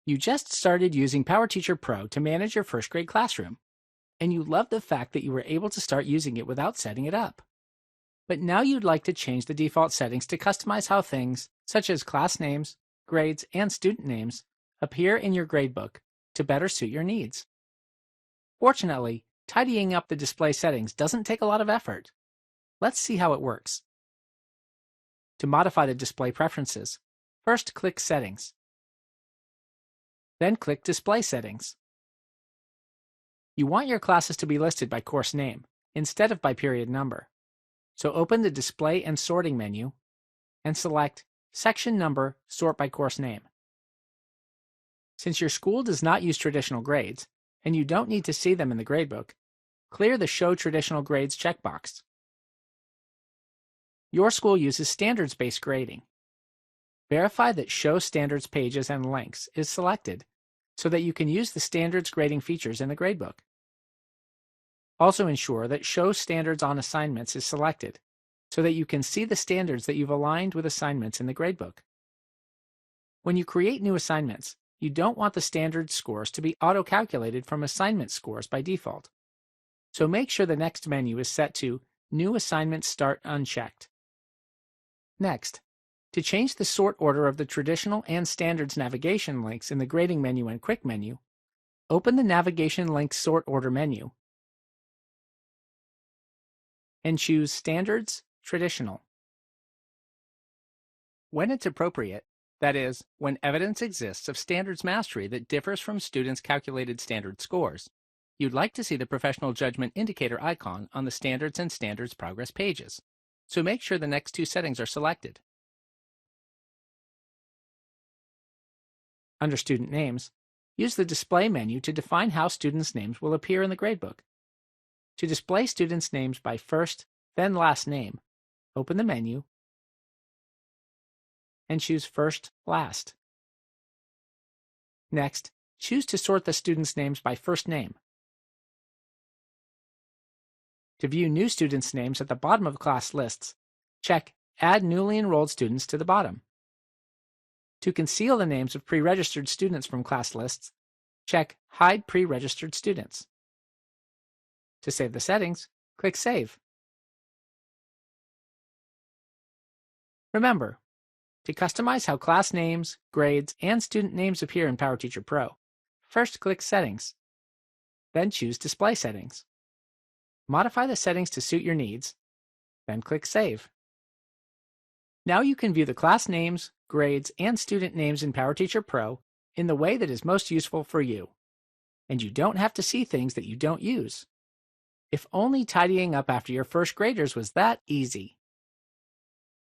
You just started using PowerTeacher Pro to manage your first grade classroom, and you love the fact that you were able to start using it without setting it up. But now you'd like to change the default settings to customize how things, such as class names, grades, and student names, appear in your gradebook to better suit your needs. Fortunately, tidying up the display settings doesn't take a lot of effort. Let's see how it works. To modify the display preferences, first click Settings. Then click Display Settings. You want your classes to be listed by course name instead of by period number. So open the Display and Sorting menu and select Section Number Sort by Course Name. Since your school does not use traditional grades, and you don't need to see them in the gradebook, clear the Show Traditional Grades checkbox. Your school uses standards-based grading. Verify that Show Standards Pages and Links is selected so that you can use the standards grading features in the gradebook. Also ensure that Show Standards on Assignments is selected so that you can see the standards that you've aligned with assignments in the gradebook. When you create new assignments, you don't want the standard scores to be auto-calculated from assignment scores by default. So make sure the next menu is set to New Assignment Start Unchecked. Next, to change the sort order of the traditional and standards navigation links in the grading menu and quick menu, open the Navigation Links Sort Order menu and choose Standards Traditional. When it's appropriate, that is, when evidence exists of standards mastery that differs from students' calculated standard scores, you'd like to see the Professional Judgment Indicator icon on the Standards and Standards Progress pages. So make sure the next two settings are selected. Under Student Names, use the Display menu to define how students' names will appear in the gradebook. To display students' names by first, then last name, open the menu and choose First, Last. Next, choose to sort the students' names by first name. To view new students' names at the bottom of class lists, check Add Newly Enrolled Students to the bottom. To conceal the names of pre-registered students from class lists, check Hide Pre-registered Students. To save the settings, click Save. Remember, to customize how class names, grades, and student names appear in PowerTeacher Pro, first click Settings, then choose Display Settings. Modify the settings to suit your needs, then click Save. Now you can view the class names, grades, and student names in PowerTeacher Pro in the way that is most useful for you. And you don't have to see things that you don't use. If only tidying up after your first graders was that easy.